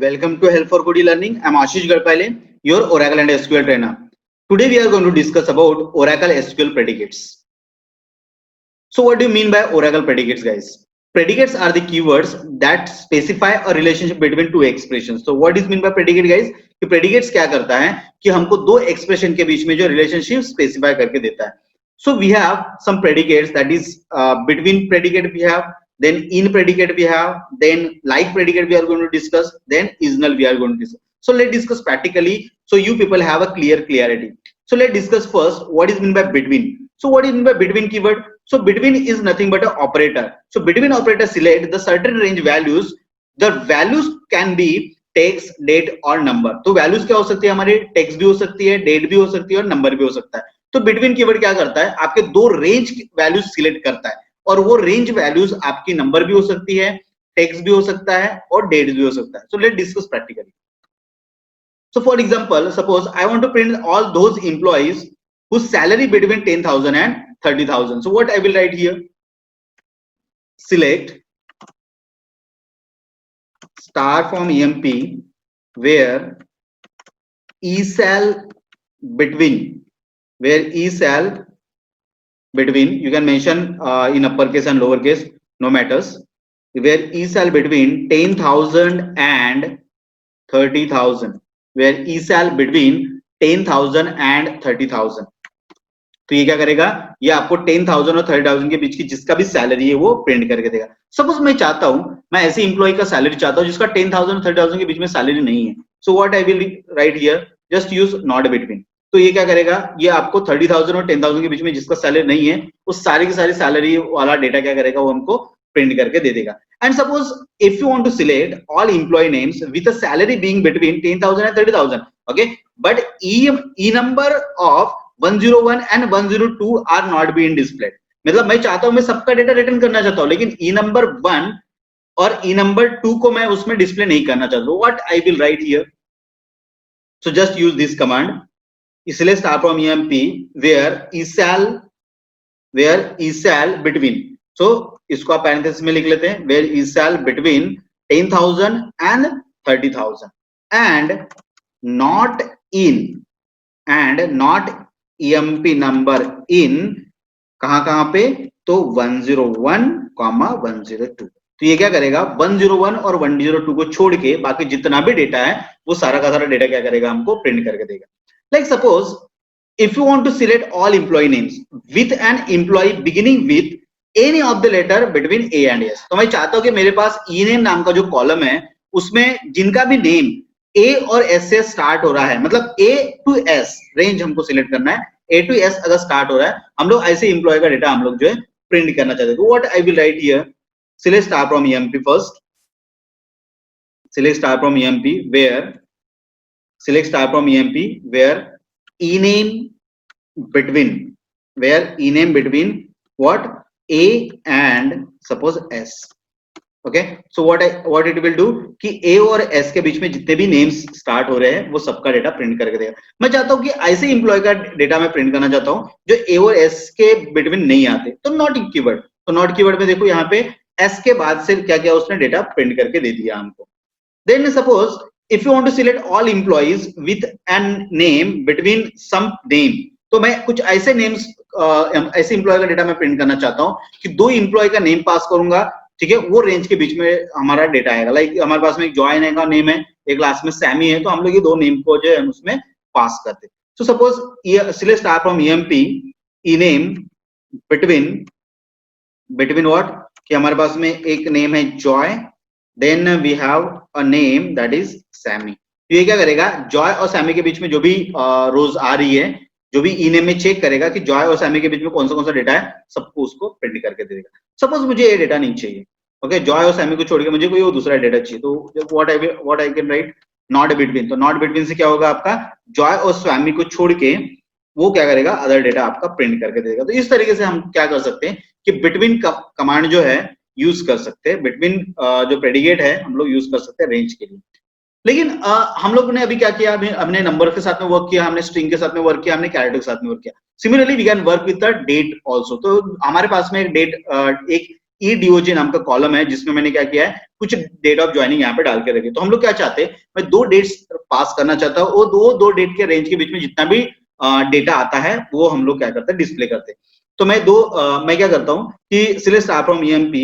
Welcome to Help for Good Learning. I'm Ashish Garpale, your Oracle and SQL trainer. Today we are going to discuss about Oracle SQL predicates. So what do you mean by Oracle predicates, guys? Predicates are the keywords that specify a relationship between two expressions. So what is mean by predicate, guys? कि predicates क्या करता है कि हमको दो expression के बीच में जो relationship specify करके देता है. So we have some predicates, that is between predicate we have, then in predicate we have, then like predicate we are going to discuss, then is null we are going to discuss. So let's discuss practically so you people have a clarity. So let's discuss first what is meant by between. So what is meant by between keyword? So between is nothing but an operator. So between operator select the certain range values. The values can be text, date और number. तो values क्या हो सकती है हमारी? text भी हो सकती है, date भी हो सकती है और number भी हो सकता है. तो between कीवर्ड क्या करता है? आपके दो रेंज वैल्यूज सिलेक्ट करता है और वो रेंज वैल्यूज आपकी नंबर भी हो सकती है, टेक्स्ट भी हो सकता है और डेट भी हो सकता है. So let discuss practically. So for example, suppose I want to print all those employees whose salary between 10,000 and 30,000. So what I will write here? Select star from EMP where ESAL between, you can mention in uppercase and lowercase, no matters, where ESAL between 10,000 and 30,000, where ESAL between 10,000 and 30,000. तो ये क्या करेगा? ये आपको 10,000 और 30,000 के बीच की जिसका भी सैलरी है वो प्रिंट करके देगा. सपोज मैं चाहता हूं, मैं ऐसे इंप्लॉय का सैलरी चाहता हूं जिसका 10,000 और 30,000 के बीच में सैलरी नहीं है. So what I will write here? Just use not between. तो ये क्या करेगा? ये आपको 30,000 और 10,000 के बीच में जिसका सैलरी नहीं है उस सारी की सारी सैलरी वाला डेटा क्या करेगा? वो हमको प्रिंट करके दे देगा. And suppose if you want to select all employee names with a salary being between 10,000 and 30,000, okay, but e number of 101 and 102 are not being displayed. मतलब मैं चाहता हूं, मैं सबका डेटा रिटर्न करना चाहता हूं, लेकिन e number 1 और e number 2 को मैं उसमें डिस्प्ले नहीं करना चाहता. What I will write here? So just use this command. इसलिए start from emp where esal between. So इसको आप पैरेंथेसिस में लिख लेते हैं, where ESAL between 10,000 and 30,000 and not EMP number in कहां पे? तो 101, 102. तो ये क्या करेगा? 101 और 102 को छोड़ के बाकी जितना भी डेटा है वो सारा का सारा डेटा क्या करेगा? हमको प्रिंट करके देगा. Like suppose if you want to select all employee names with an employee beginning with any of the letter between A and S. तो मैं चाहता हूं कि मेरे पास e name नाम का जो कॉलम है उसमें जिनका भी नेम A और S से स्टार्ट हो रहा है, मतलब A to S रेंज हमको सिलेक्ट करना है. A to S अगर स्टार्ट हो रहा है, हम लोग ऐसे एम्प्लॉय का डेटा हम लोग जो है प्रिंट करना चाहते हैं. तो what I will write here? Select star from EMP first. Select star from EMP where e name between what? A and suppose S. Okay, so what it will do कि A और S के बीच में जितने भी names start हो रहे हैं वो सबका डेटा प्रिंट करके देगा. मैं चाहता हूं कि ऐसे एम्प्लॉय का डेटा मैं प्रिंट करना चाहता हूं जो A और S के बिटवीन नहीं आते. तो नॉट कीवर्ड. तो नॉट कीवर्ड में देखो यहाँ पे S के बाद से क्या क्या उसने डेटा प्रिंट करके दे दिया हमको. Then suppose if you want to select all employees with an name between some name, तो मैं कुछ ऐसे नेम्स ऐसे एम्प्लॉय का डेटा मैं प्रिंट करना चाहता हूं कि दो एम्प्लॉय का नेम पास करूंगा, ठीक है, वो रेंज के बीच में हमारा डेटा आएगा. लाइक हमारे पास में एक जॉय का नेम है, एक क्लास में सैमी है, तो हम लोग ये दो नेम को जो है उसमें पास करते. So suppose select star from EMP e name between what? कि हमारे पास में एक नेम है Joy, then we have a name that is Sammy. तो ये क्या करेगा? जॉय और सैमी के बीच में जो भी रोज आ रही है, जो भी ई नेम में चेक करेगा कि जॉय और सैमी के बीच में कौन सा डेटा है, सबको उसको प्रिंट करके दे देगा. सपोज मुझे ये डेटा नहीं चाहिए, ओके, जॉय और सैमी को छोड़ के मुझे कोई और दूसरा डेटा चाहिए, तो what I can write? Not between. तो नॉट बिटवीन से क्या होगा? आपका जॉय और सैमी को छोड़ के वो क्या करेगा? अदर डेटा आपका प्रिंट करके देगा. तो इस तरीके से हम क्या कर सकते हैं कि बिटवीन कमांड जो है यूज कर सकते हैं. बिटवीन जो प्रेडिकेट है हम लोग यूज कर सकते हैं रेंज के लिए. लेकिन हम लोगों ने अभी क्या किया? हमने नंबर के साथ में वर्क किया, हमने स्ट्रिंग के साथ में वर्क किया, हमने कैरेक्टर के साथ में वर्क किया. Similarly we can work with the date also. तो हमारे पास में एक डेट, एक EDOJ नाम का कॉलम है जिसमें मैंने क्या किया है, कुछ डेट ऑफ ज्वाइनिंग यहाँ पे डाल के रखे। तो हम लोग क्या चाहते हैं, मैं 2 डेट्स पास करना चाहता हूँ, वो दो डेट के रेंज के बीच में जितना भी डेटा आता है वो हम लोग क्या करते हैं, डिस्प्ले करते हैं। तो मैं क्या करता हूँ कि select star from EMP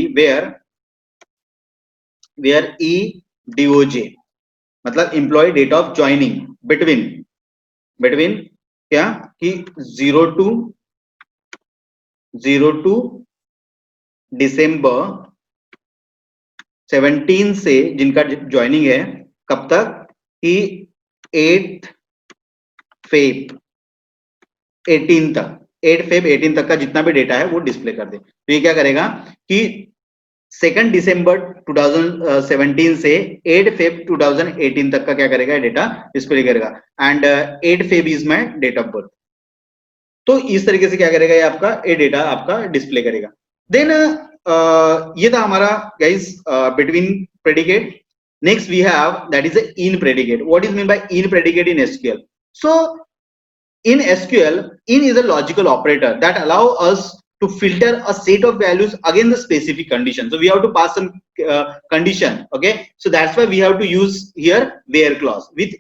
where EDOJ मतलब employee date of joining between क्या कि 0 टू दिसंबर 17 से जिनका ज्वाइनिंग है, कब तक कि 8 फेब 18 तक 8 फेब 18 तक का जितना भी डेटा है वो डिस्प्ले कर दे। तो ये क्या करेगा कि 2 दिसंबर 2017 से 8 फेब 2018 तक का क्या करेगा, डेटा डिस्प्ले करेगा। And 8 Feb is my date of birth. तो इस तरीके से क्या करेगा, ये आपका ये डेटा आपका डिस्प्ले करेगा। देन ये था हमारा guys between predicate. Next we have that is in predicate. What is mean by in predicate in SQL? So in SQL, in is a logical operator that allow us to filter a set of values against the specific condition. So we have to pass some condition. Okay, so that's why we have to use here where clause with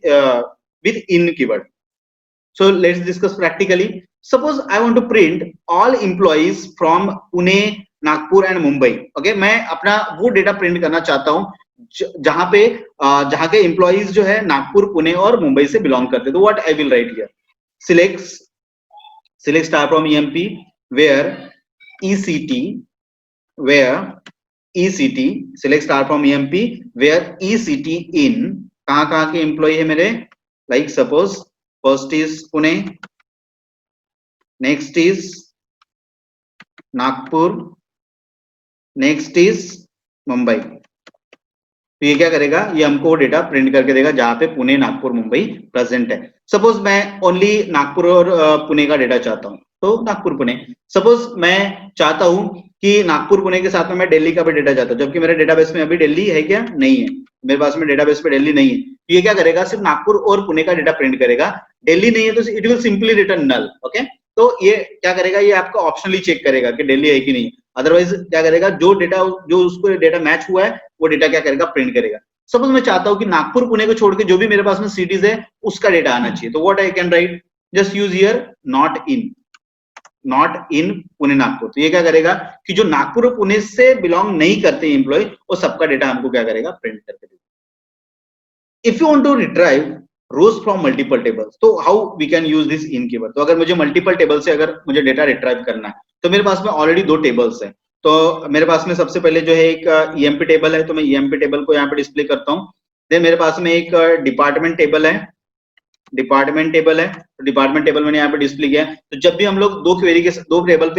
in keyword. So let's discuss practically. Suppose I want to print all employees from Pune, Nagpur and Mumbai. Okay, मैं अपना वो data print करना चाहता हूँ जहां के employees जो है नागपुर, पुणे और मुंबई से बिलोंग करते हैं। तो what I will write here, select star from EMP where ECT select star from EMP where ECT in कहाँ के एम्प्लॉय है मेरे, like suppose first is Pune, next is Nagpur, next is Mumbai। तो ये क्या करेगा, ये हमको डेटा प्रिंट करके देगा जहां पे पुणे, नागपुर, मुंबई प्रेजेंट है। सपोज मैं ओनली नागपुर और पुणे का डेटा चाहता हूं तो नागपुर पुणे। सपोज मैं चाहता हूं कि नागपुर पुणे के साथ में मैं दिल्ली का भी डेटा चाहता हूं, जबकि मेरे डेटाबेस में अभी दिल्ली है क्या, नहीं है, मेरे पास में डेटाबेस में दिल्ली नहीं है। तो ये क्या करेगा, सिर्फ नागपुर और पुणे का डेटा प्रिंट करेगा, दिल्ली नहीं है तो it will simply return null. Okay, तो ये क्या करेगा, ये आपका ऑप्शनली चेक करेगा कि दिल्ली है कि नहीं। अदरवाइज क्या करेगा, जो उसको डेटा मैच हुआ है वो डेटा क्या करेगा, प्रिंट करेगा। सपोज मैं चाहता हूं कि नागपुर पुणे को छोड़ के जो भी मेरे पास में सिटीज है उसका डेटा आना चाहिए, तो what I can write, just use here not in Pune Nagpur. तो ये क्या करेगा कि जो नागपुर और पुणे से बिलोंग नहीं करते एम्प्लॉय, वो सबका डेटा हमको क्या करेगा, प्रिंट करके देगा। If you want to retrieve rows from multiple tables, तो how we can use this in keyword. तो अगर मुझे मल्टीपल टेबल से अगर मुझे डेटा रिट्राइव करना है, तो मेरे पास में ऑलरेडी 2 टेबल्स है। तो मेरे पास में सबसे पहले जो है एक EMP टेबल है, तो मैं EMP टेबल को यहाँ पे डिस्प्ले करता हूँ। देन मेरे पास में एक डिपार्टमेंट टेबल है, तो डिपार्टमेंट टेबल मैंने यहाँ पे डिस्प्ले किया है। तो जब भी हम लोग 2 क्वेरी के 2 टेबल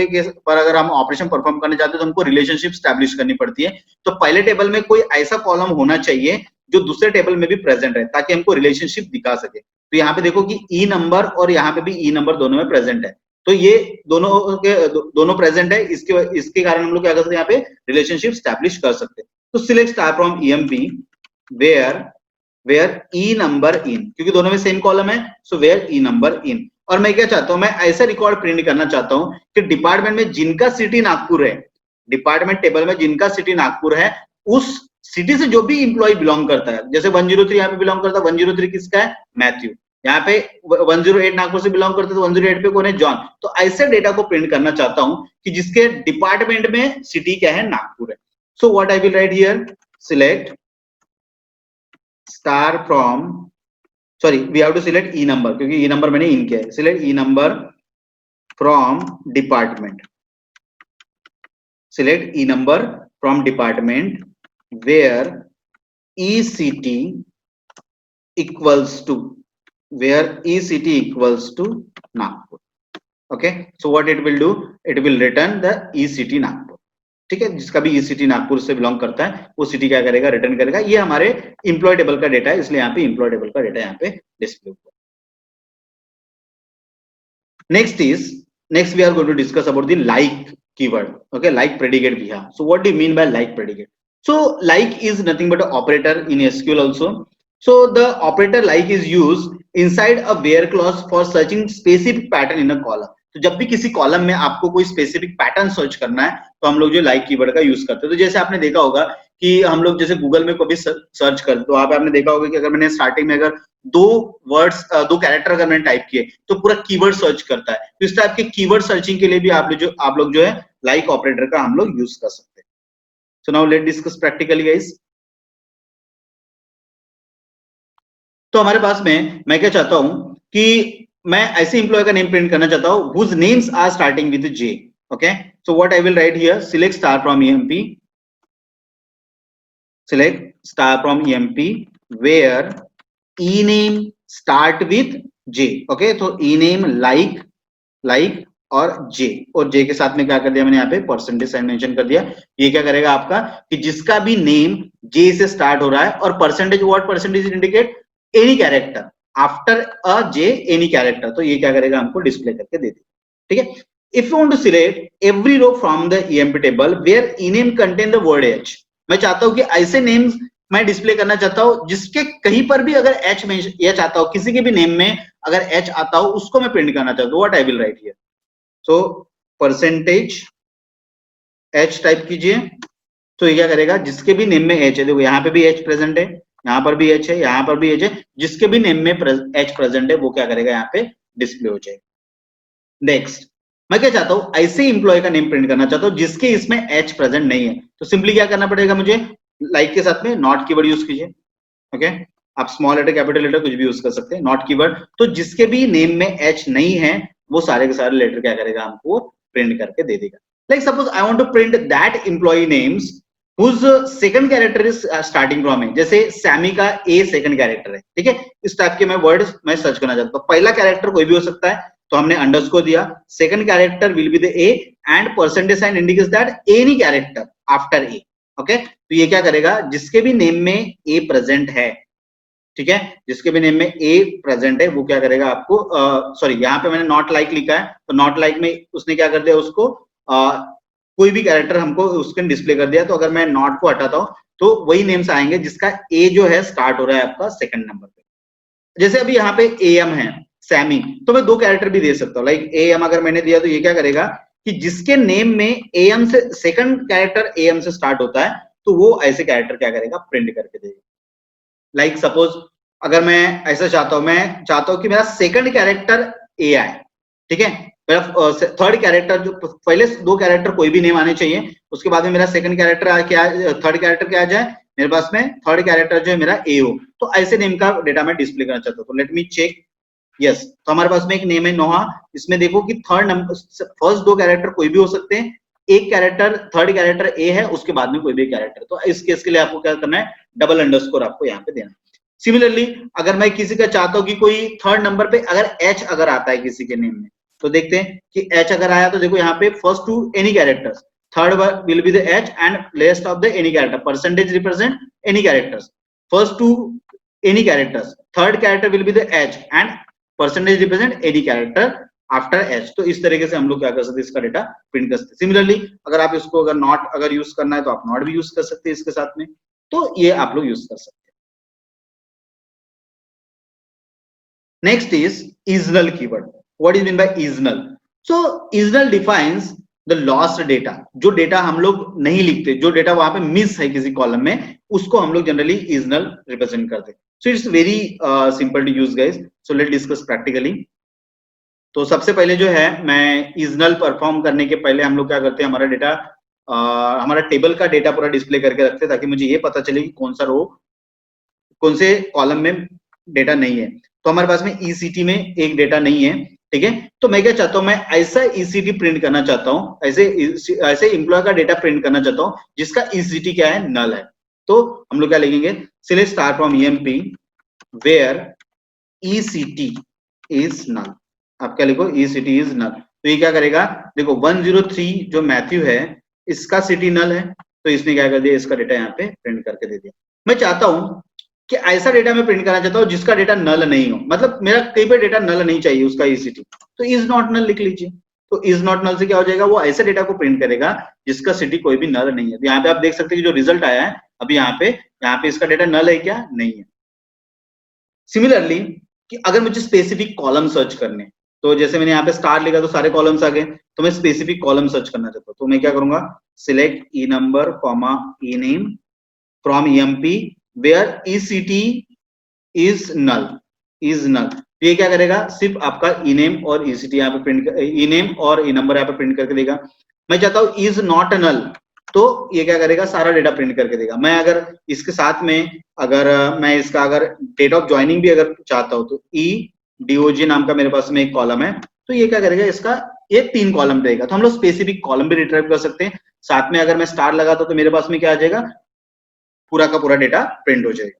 पर अगर हम ऑपरेशन परफॉर्म करने चाहते हैं तो हमको रिलेशनशिप स्टैब्लिश करनी पड़ती है। तो पहले टेबल में कोई ऐसा कॉलम होना चाहिए जो दूसरे टेबल में भी प्रेजेंट है, ताकि हमको रिलेशनशिप दिखा सके। तो यहाँ पे देखो कि ई नंबर और यहाँ पे भी ई नंबर दोनों में प्रेजेंट है, तो ये दोनों प्रेजेंट है, इसके कारण हम लोग क्या कर सकते हैं, यहाँ पे रिलेशनशिप स्टैब्लिश कर सकते हैं। तो select star from EMP where e number in, क्योंकि दोनों में सेम कॉलम है, सो वेयर ई नंबर इन। और मैं क्या चाहता हूं, मैं ऐसा रिकॉर्ड प्रिंट करना चाहता हूं कि डिपार्टमेंट में जिनका सिटी नागपुर है, डिपार्टमेंट टेबल में जिनका सिटी नागपुर है, उस सिटी से जो भी इंप्लॉय बिलोंग करता है, जैसे 103 यहाँ पे बिलोंग करता है, 103 किसका है, मैथ्यू। यहाँ पे 108 नागपुर से बिलोंग करते, तो 108 पे कौन है, जॉन। तो ऐसे डेटा को प्रिंट करना चाहता हूं कि जिसके डिपार्टमेंट में सिटी क्या है, नागपुर है। So what I will write here, select star from, sorry we have to select e number, क्योंकि ई नंबर मैंने इन किया है। Select e number from department, select e number from department where ECT equals to Nagpur. Okay, so what it will do, it will return the ECT Nagpur। ठीक है, जिसका भी ECT Nagpur से belong करता है वो सिटी क्या करेगा, रिटर्न करेगा। ये हमारे एम्प्लॉय टेबल का डेटा है, इसलिए यहाँ पे एम्प्लॉय टेबल का डेटा यहाँ पे डिस्प्ले हुआ। Next we are going to discuss about the like keyword. Okay, like predicate भी है। So what do you mean by like predicate? So like is nothing but an operator in SQL also. So the operator like is used inside a where clause for searching specific pattern in a column. तो जब भी किसी column में आपको कोई specific pattern search करना है तो हम लोग जो लाइक कीवर्ड का यूज करते हैं। तो जैसे आपने देखा होगा कि हम लोग जैसे गूगल में कभी सर्च कर, तो वहां पे आपने देखा होगा कि अगर मैंने स्टार्टिंग में अगर दो कैरेक्टर अगर मैंने टाइप किए तो पूरा कीवर्ड सर्च करता है। तो इस टाइप के कीवर्ड सर्चिंग के लिए भी आप लोग जो है लाइक ऑपरेटर का हम लोग यूज कर सकते हैं। So now let discuss practically guys. तो हमारे पास में मैं क्या चाहता हूं कि मैं ऐसे एम्प्लॉय का नेम प्रिंट करना चाहता हूं whose names are starting with J. Okay, so what I will write here, select star from EMP, select star from EMP where e name start with J. Okay, तो e name like और J, और J के साथ में क्या कर दिया मैंने यहाँ पे परसेंटेज साइन मेंशन कर दिया। ये क्या करेगा आपका कि जिसका भी नेम J से स्टार्ट हो रहा है और percentage, what percentage indicate any character after a J, any character, तो ये क्या करेगा हमको डिस्प्ले करके दे देगा। ठीक है, if you want to select every row from the EMP table where e name contain the word H, मैं चाहता हूं कि ऐसे नेम्स मैं डिस्प्ले करना चाहता हूं जिसके कहीं पर भी अगर H आता हो, किसी के भी नेम में अगर H आता हो उसको मैं प्रिंट करना चाहता हूं। What I will write here, so percentage H type कीजिए। तो ये क्या करेगा जिसके भी नेम में H है, देखो यहाँ पे भी H प्रेजेंट है, यहाँ पर भी H है, यहाँ पर भी H है, जिसके भी नेम में H प्रेजेंट है वो क्या करेगा यहाँ पे डिस्प्ले हो जाएगा। नेक्स्ट, मैं क्या चाहता हूं ऐसे इंप्लॉय का नेम प्रिंट करना चाहता हूं जिसके इसमें H प्रेजेंट नहीं है। तो सिंपली क्या करना पड़ेगा मुझे, लाइक के साथ में नॉट कीवर्ड यूज कीजिए। ओके, आप स्मॉल लेटर कैपिटल लेटर कुछ भी यूज कर सकते हैं, नॉट कीवर्ड। तो जिसके भी नेम में H नहीं है वो सारे के सारे लेटर क्या करेगा हमको प्रिंट करके दे देगा। Like suppose I want to print that employee names whose second character is starting from A, जैसे सैमी का A सेकंड कैरेक्टर है। ठीक है, इस टाइप के मैं वर्ड मैं सर्च करना चाहता हूँ। पहला कैरेक्टर कोई भी हो सकता है, तो हमने अंडरस्कोर दिया, second character will be the A and percentage sign indicates that any character after A। Okay, तो ये क्या करेगा जिसके भी नेम में A प्रेजेंट है, ठीक है, जिसके भी नेम में A प्रेजेंट है वो क्या करेगा आपको, सॉरी यहाँ पे मैंने नॉट लाइक लिखा है, तो नॉट लाइक में उसने क्या कर दिया उसको कोई भी कैरेक्टर हमको उसके डिस्प्ले कर दिया। तो अगर मैं नॉट को हटाता हूं तो वही नेम्स आएंगे जिसका A जो है स्टार्ट हो रहा है आपका सेकंड नंबर पे। जैसे अभी यहाँ पे AM है सैमी, तो मैं दो कैरेक्टर भी दे सकता हूँ। लाइक AM अगर मैंने दिया तो ये क्या करेगा कि जिसके नेम में AM से सेकंड कैरेक्टर AM से स्टार्ट होता है तो वो ऐसे कैरेक्टर क्या करेगा प्रिंट करके देगा। लाइक सपोज अगर मैं ऐसा चाहता हूं, मैं चाहता हूं कि मेरा सेकंड कैरेक्टर A आए, ठीक है, मेरा थर्ड कैरेक्टर, जो पहले दो कैरेक्टर कोई भी नेम आने चाहिए, उसके बाद में मेरा सेकंड कैरेक्टर क्या, थर्ड कैरेक्टर क्या आ जाए मेरे पास में, थर्ड कैरेक्टर जो है मेरा A हो। तो ऐसे नेम का डेटा मैं डिस्प्ले करना चाहता हूँ। तो लेट मी चेक, यस, तो हमारे पास में एक नेम है नोहा, इसमें देखो कि थर्ड नंबर फर्स्ट दो कैरेक्टर कोई भी हो सकते हैं, एक कैरेक्टर थर्ड कैरेक्टर A है, उसके बाद में कोई भी कैरेक्टर। तो इस केस के लिए आपको क्या करना है, डबल अंडरस्कोर आपको यहाँ पे देना। सिमिलरली अगर मैं किसी का चाहता हूं कि कोई थर्ड नंबर पे अगर H अगर आता है किसी के नेम में, तो देखते हैं कि H अगर आया तो देखो यहाँ पे first two any characters, third will be the H and last of the any character, percentage represent any characters, first two any characters, third character will be the H and percentage represent any character after H। तो इस तरीके से हम लोग क्या कर सकते हैं, इसका डेटा प्रिंट कर सकते हैं। सिमिलरली अगर आप इसको अगर नॉट अगर यूज करना है तो आप नॉट भी यूज कर सकते हैं इसके साथ में, तो ये आप लोग यूज कर सकते हैं। Next is seasonal keyword. What is mean by seasonal? So seasonal defines the lost data. जो डेटा हम लोग नहीं लिखते, जो डेटा वहां पे मिस है किसी कॉलम में, उसको हम लोग जनरली seasonal रिप्रेजेंट करते हैं। So it's very simple to use guys. So let's discuss practically. तो सबसे पहले जो है मैं seasonal परफॉर्म करने के पहले हम लोग क्या करते हैं, हमारा डेटा हमारा टेबल का डेटा पूरा डिस्प्ले करके रखते हैं ताकि मुझे ये पता चले कि कौन सा रो कौन से कॉलम में डेटा नहीं है। तो हमारे पास में ECT में एक डेटा नहीं है, ठीक है, तो मैं क्या चाहता हूं, मैं ऐसा ECT प्रिंट करना चाहता हूं, ऐसे एम्प्लॉय का डेटा प्रिंट करना चाहता हूं जिसका ECT क्या है, नल है। तो हम लोग क्या लिखेंगे, select star from EMP where ECT is null. आप क्या लिखो, ECT इज नल। तो ये क्या करेगा, देखो 103 जो मैथ्यू है इसका सिटी नल है, तो इसने क्या कर दिया, इसका डेटा यहाँ पे प्रिंट करके दे दिया। मैं चाहता हूं कि ऐसा डेटा मैं प्रिंट करना चाहता हूं जिसका डेटा नल नहीं हो, मतलब मेरा कहीं पे डेटा नल नहीं चाहिए उसका ECT, तो इज नॉट नल लिख लीजिए। तो इज नॉट नल से क्या हो जाएगा, वो ऐसे डेटा को प्रिंट करेगा जिसका सिटी कोई भी नल नहीं है। तो यहाँ पे आप देख सकते हैं कि जो रिजल्ट आया है अभी यहाँ पे इसका डेटा नल है क्या, नहीं है। सिमिलरली कि अगर मुझे स्पेसिफिक कॉलम सर्च करने, तो जैसे मैंने यहाँ पे स्टार लिखा तो सारे कॉलम्स आ गए, तो मैं स्पेसिफिक कॉलम सर्च करना चाहता हूँ, तो मैं क्या करूंगा, select e number comma e name from EMP where ECT is null, is null. ये क्या करेगा, सिर्फ आपका ई नेम और ECT यहाँ पे प्रिंट, ई नेम और ई नंबर यहाँ पे प्रिंट करके देगा। मैं चाहता हूँ इज नॉट नल, तो ये क्या करेगा, सारा डेटा प्रिंट करके देगा। मैं अगर इसके साथ में अगर मैं इसका अगर डेट ऑफ ज्वाइनिंग भी अगर चाहता हूँ तो EDOG नाम का मेरे पास में एक कॉलम है, तो ये क्या करेगा, इसका ये 3 कॉलम देगा। तो हम लोग स्पेसिफिक कॉलम भी रिट्राइव कर सकते हैं। साथ में अगर मैं स्टार लगाता तो मेरे पास में क्या आ जाएगा, पूरा का पूरा डेटा प्रिंट हो जाएगा।